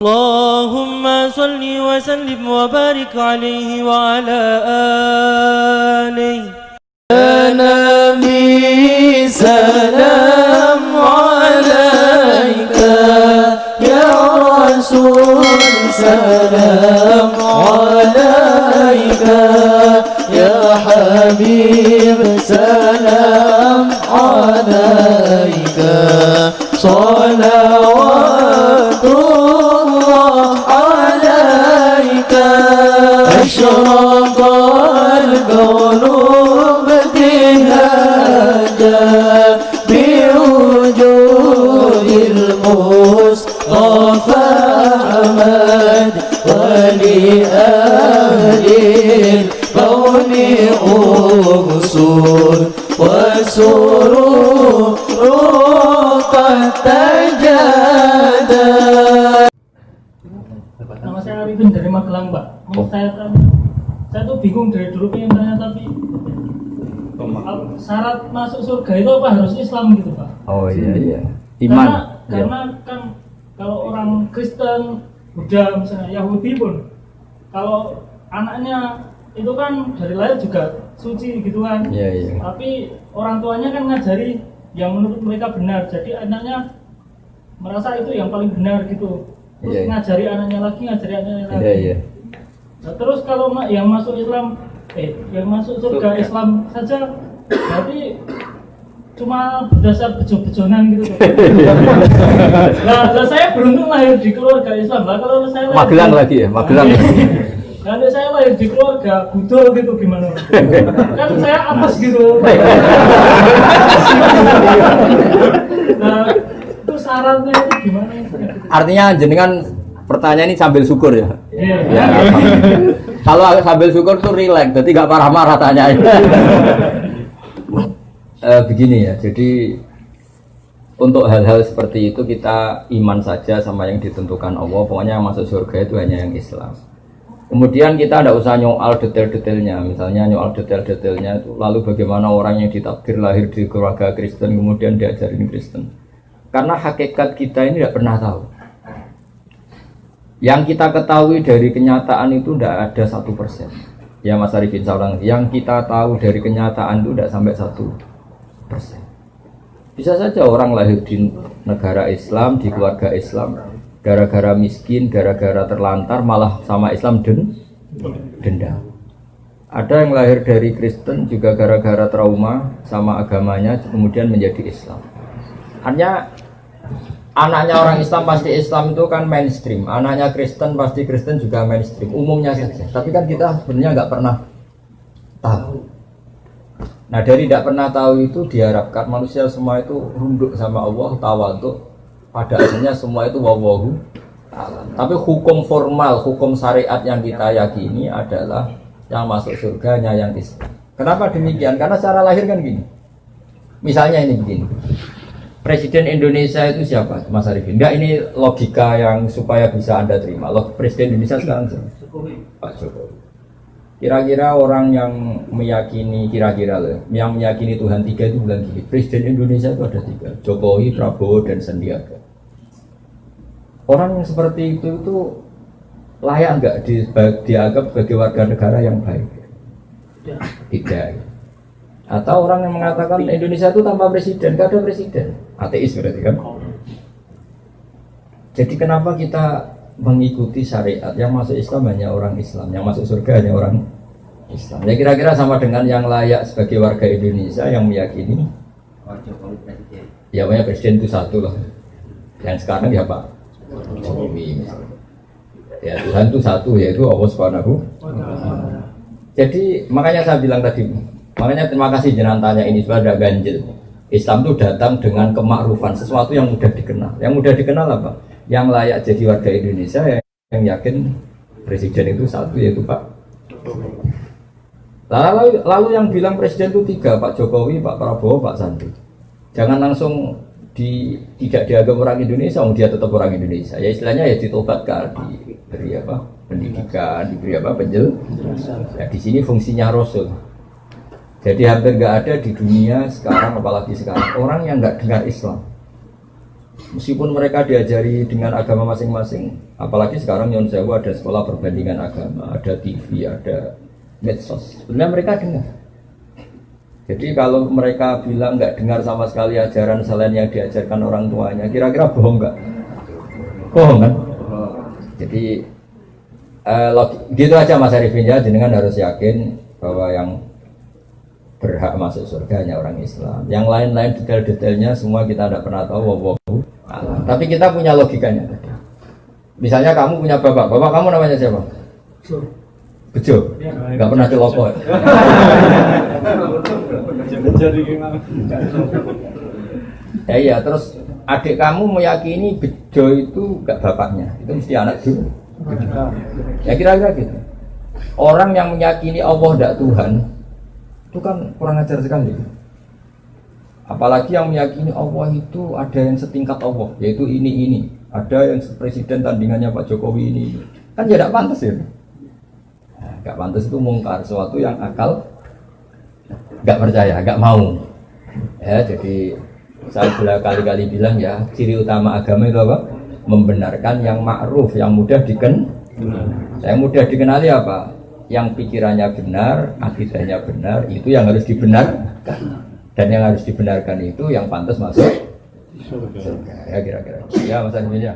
اللهم صل وسلم وبارك عليه وعلى آله يا نبي سلام عليك يا رسول سلام عليك يا حبيب سلام عليك صلوات أشرق القلوب بهجة بوجود المصطفى أحمد ولأهل الكون أصول وسرور قد تجدد. Nama saya Arifin dari Magelang, Pak. Saya tuh bingung dari dulu pengen tanya, tapi syarat masuk surga itu apa harus Islam gitu, Pak? Oh iya. Iman. Karena kan kalau orang Kristen, Buddha, misalnya Yahudi pun, kalau anaknya itu kan dari lahir juga suci gitu kan. Iya. Tapi orang tuanya kan ngajari yang menurut mereka benar, jadi anaknya merasa itu yang paling benar gitu. Terus ngajari anaknya lagi. Iya. Nah, terus kalau yang masuk Islam, yang masuk surga Islam saja, berarti cuma berdasar bejo-bejonan gitu. Nah, saya beruntung lahir di keluarga Islam. Lah kalau saya Magelang lagi ya, Magelang. Kalau saya lahir di keluarga Budol gitu gimana? Kan saya apes gitu. Nah, itu syaratnya itu gimana? Artinya jenengan pertanyaan ini sambil syukur ya. Iya. Kalau sambil syukur tuh rileks, jadi nggak marah-marah tanyain. Begini ya, jadi untuk hal-hal seperti itu kita iman saja sama yang ditentukan Allah. Pokoknya yang masuk surga itu hanya yang Islam. Kemudian kita tidak usah nyoal detail-detailnya. Misalnya nyoal detail-detailnya itu lalu bagaimana orang yang ditakdir lahir di keluarga Kristen kemudian diajarin Kristen. Karena hakikat kita ini tidak pernah tahu. Yang kita ketahui dari kenyataan itu tidak ada 1%. Ya Mas Arifin Saulang, yang kita tahu dari kenyataan itu tidak sampai 1%. Bisa saja orang lahir di negara Islam, di keluarga Islam, gara-gara miskin, gara-gara terlantar, malah sama Islam dendam. Ada yang lahir dari Kristen juga gara-gara trauma sama agamanya, kemudian menjadi Islam. Hanya anaknya orang Islam pasti Islam itu kan mainstream, anaknya Kristen pasti Kristen juga mainstream, umumnya saja. Tapi kan kita sebenarnya nggak pernah tahu. Nah dari tidak pernah tahu itu diharapkan manusia semua itu runduk sama Allah, tawadhu. Pada akhirnya semua itu wallahu a'lam. Tapi hukum formal, hukum syariat yang kita yakini adalah yang masuk surganya yang Islam. Kenapa demikian? Karena secara lahir kan gini. Misalnya ini begini. Presiden Indonesia itu siapa, Mas Arifin? Enggak, ini logika yang supaya bisa Anda terima. Presiden Indonesia sekarang siapa? Pak Jokowi. Kira-kira orang yang meyakini, yang meyakini Tuhan 3 itu bilang gini, Presiden Indonesia itu ada 3, Jokowi, Prabowo, dan Sandiaga. Orang yang seperti itu layak enggak dianggap sebagai warga negara yang baik? Tidak. Atau orang yang mengatakan Indonesia itu tanpa presiden, gak ada presiden, ateis berarti kan. Jadi kenapa kita mengikuti syariat yang masuk Islam hanya orang Islam, yang masuk surga hanya orang Islam? Ya kira-kira sama dengan yang layak sebagai warga Indonesia yang meyakini ya banyak presiden itu satu lah. Yang sekarang ya Pak Jokowi misalnya. Ya Tuhan itu satu, yaitu Allah Subhanahu. Jadi makanya saya bilang tadi, makanya terima kasih jenengan tanya ini supaya ada ganjil. Islam itu datang dengan kemakrufan, sesuatu yang mudah dikenal. Yang mudah dikenal apa? Yang layak jadi warga Indonesia yang yakin presiden itu satu, yaitu Pak Jokowi. Lalu yang bilang presiden itu 3, Pak Jokowi, Pak Prabowo, Pak Sandi. Jangan langsung tidak dianggap orang Indonesia, dia tetap orang Indonesia. Ya istilahnya ya ditobatkan, diberi apa? Pendidikan, diberi apa? Penjelasan. Ya, di sini fungsinya Rasul. Jadi hampir nggak ada di dunia sekarang, apalagi sekarang, orang yang nggak dengar Islam. Meskipun mereka diajari dengan agama masing-masing, apalagi sekarang Nyon Sewu ada sekolah perbandingan agama, ada TV, ada medsos. Sebenarnya mereka dengar. Jadi kalau mereka bilang nggak dengar sama sekali ajaran selain yang diajarkan orang tuanya, kira-kira bohong nggak? Bohong kan? Jadi gitu aja Mas Arifin ya, jenengan harus yakin bahwa yang berhak masuk surga hanya orang Islam. Yang lain-lain detail-detailnya semua kita tidak pernah tahu. Wallahu a'lam. Tapi kita punya logikanya. Misalnya kamu punya bapak kamu namanya siapa? Bejo. Nggak pernah celoko. Ya iya, terus adik kamu meyakini Bejo itu nggak bapaknya, itu mesti anak dulu. Ya kira-kira gitu. Orang yang meyakini Allah tidak Tuhan, itu kan kurang ajar sekali. Apalagi yang meyakini Allah itu ada yang setingkat Allah, yaitu ini. Ada yang presiden tandingannya Pak Jokowi ini. Kan ya tidak pantas ya. Gak pantas itu mungkar, sesuatu yang akal gak percaya, gak mau. Ya, jadi saya kali-kali bilang ya, ciri utama agama itu apa? Membenarkan yang ma'ruf, yang mudah yang mudah dikenali apa? Yang pikirannya benar, akidahnya benar, itu yang harus dibenarkan. Dan yang harus dibenarkan itu yang pantas masuk surga. Ya kira-kira. Ya Mas Arifin ya.